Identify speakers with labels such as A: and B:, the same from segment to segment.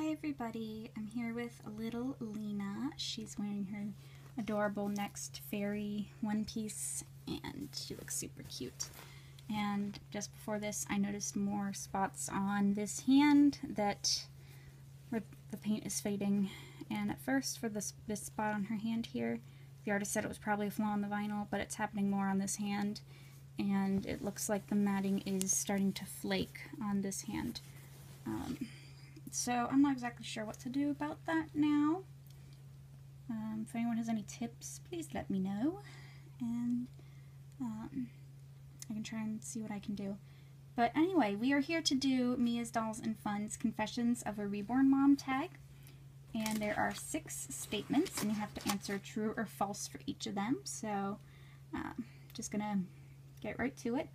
A: Hi everybody, I'm here with little Lena. She's wearing her adorable Next Fairy one piece and she looks super cute. And just before this I noticed more spots on this hand that where the paint is fading. And at first for this spot on her hand here, the artist said it was probably a flaw in the vinyl, but it's happening more on this hand. And it looks like the matting is starting to flake on this hand. So I'm not exactly sure what to do about that now. If anyone has any tips, please let me know, and I can try and see what I can do. But anyway, we are here to do Mia's Dolls and Fun's Confessions of a Reborn Mom Tag, and there are 6 statements, and you have to answer true or false for each of them. So just gonna get right to it.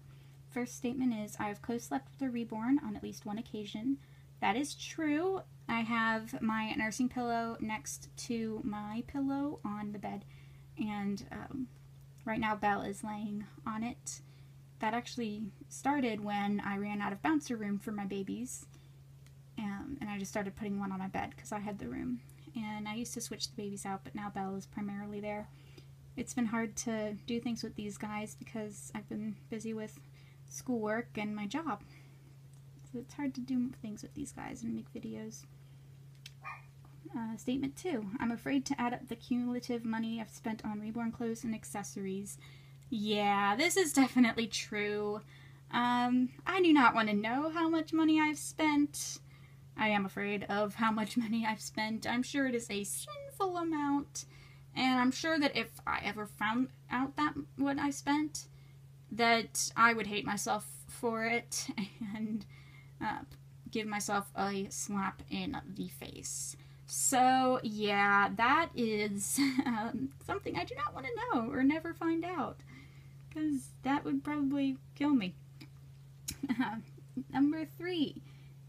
A: First statement is, I have co-slept with a reborn on at least one occasion. That is true. I have my nursing pillow next to my pillow on the bed, and right now Belle is laying on it. That actually started when I ran out of bouncer room for my babies, and I just started putting one on my bed because I had the room. And I used to switch the babies out, but now Belle is primarily there. It's been hard to do things with these guys because I've been busy with schoolwork and my job. It's hard to do things with these guys and make videos. Statement 2. I'm afraid to add up the cumulative money I've spent on reborn clothes and accessories. Yeah, this is definitely true. I do not want to know how much money I've spent. I am afraid of how much money I've spent. I'm sure it is a sinful amount, and I'm sure that if I ever found out that what I spent, that I would hate myself for it and give myself a slap in the face. So yeah, that is something I do not want to know or never find out, because that would probably kill me. Number 3.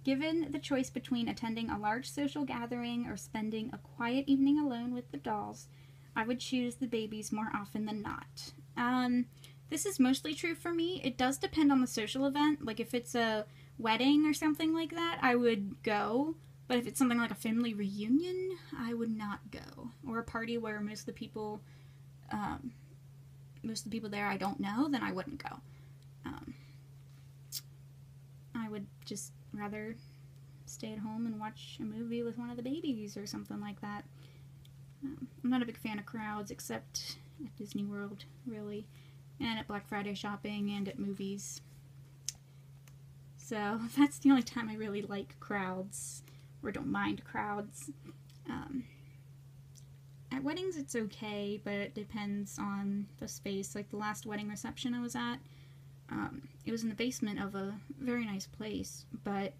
A: Given the choice between attending a large social gathering or spending a quiet evening alone with the dolls, I would choose the babies more often than not. This is mostly true for me. It does depend on the social event. Like if it's a wedding or something like that, I would go. But if it's something like a family reunion, I would not go. Or a party where most of the people there I don't know, then I wouldn't go. I would just rather stay at home and watch a movie with one of the babies or something like that. I'm not a big fan of crowds, except at Disney World, really, and at Black Friday shopping and at movies. So that's the only time I really like crowds, or don't mind crowds. At weddings it's okay, but it depends on the space. Like the last wedding reception I was at, it was in the basement of a very nice place, but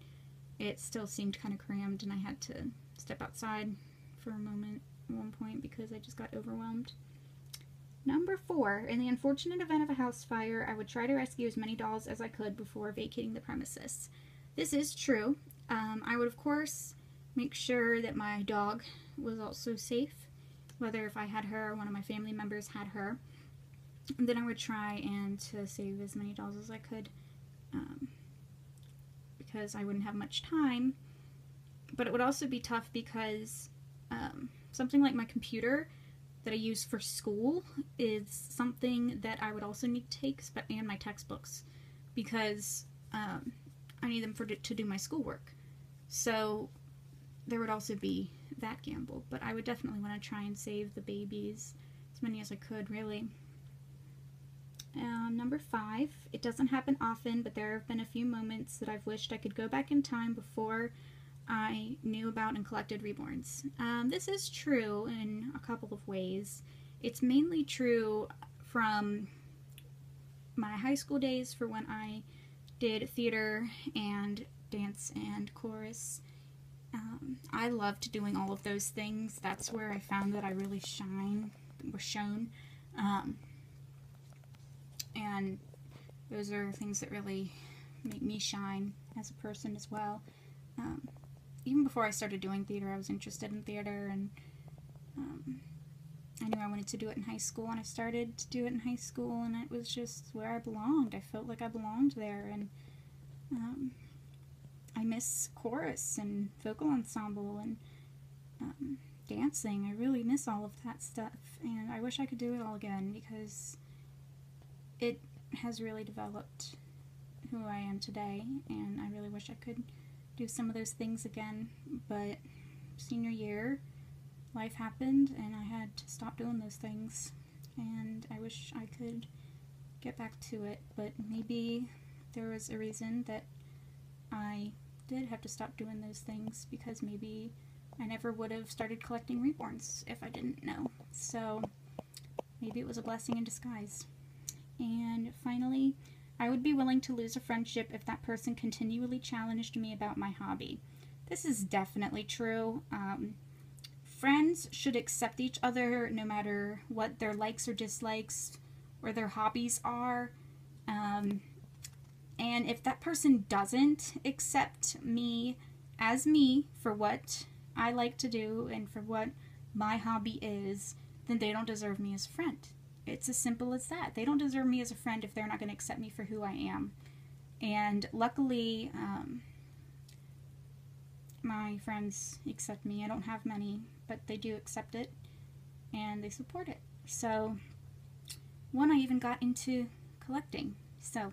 A: it still seemed kind of crammed, and I had to step outside for a moment at one point because I just got overwhelmed. Number 4. In the unfortunate event of a house fire, I would try to rescue as many dolls as I could before vacating the premises. This is true. I would, of course, make sure that my dog was also safe, whether if I had her or one of my family members had her. And then I would try and to save as many dolls as I could, because I wouldn't have much time. But it would also be tough because something like my computer that I use for school is something that I would also need to take, and my textbooks, because I need them to do my schoolwork. So there would also be that gamble, but I would definitely want to try and save the babies, as many as I could, really. Number 5, it doesn't happen often, but there have been a few moments that I've wished I could go back in time before I knew about and collected reborns. This is true in a couple of ways. It's mainly true from my high school days, for when I did theater and dance and chorus. I loved doing all of those things. That's where I found that I really shone. And those are things that really make me shine as a person as well. Even before I started doing theater, I was interested in theater, and I knew I wanted to do it in high school, and I started to do it in high school, and it was just where I belonged. I felt like I belonged there, and I miss chorus and vocal ensemble and dancing. I really miss all of that stuff, and I wish I could do it all again because it has really developed who I am today, and I really wish I could do some of those things again. But senior year, life happened and I had to stop doing those things, and I wish I could get back to it, but maybe there was a reason that I did have to stop doing those things, because maybe I never would have started collecting reborns if I didn't know. So maybe it was a blessing in disguise. And finally, I would be willing to lose a friendship if that person continually challenged me about my hobby. This is definitely true. Friends should accept each other no matter what their likes or dislikes or their hobbies are. And if that person doesn't accept me as me for what I like to do and for what my hobby is, then they don't deserve me as a friend. It's as simple as that. They don't deserve me as a friend if they're not going to accept me for who I am. And luckily, my friends accept me. I don't have many, but they do accept it and they support it. So, one, I even got into collecting. So,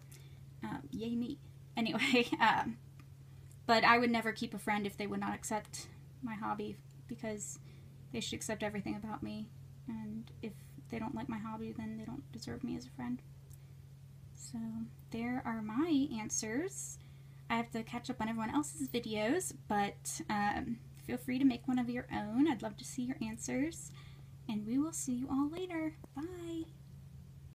A: yay me. Anyway, but I would never keep a friend if they would not accept my hobby, because they should accept everything about me. And if they don't like my hobby, then they don't deserve me as a friend. So there are my answers. I have to catch up on everyone else's videos, but feel free to make one of your own. I'd love to see your answers, and we will see you all later. Bye!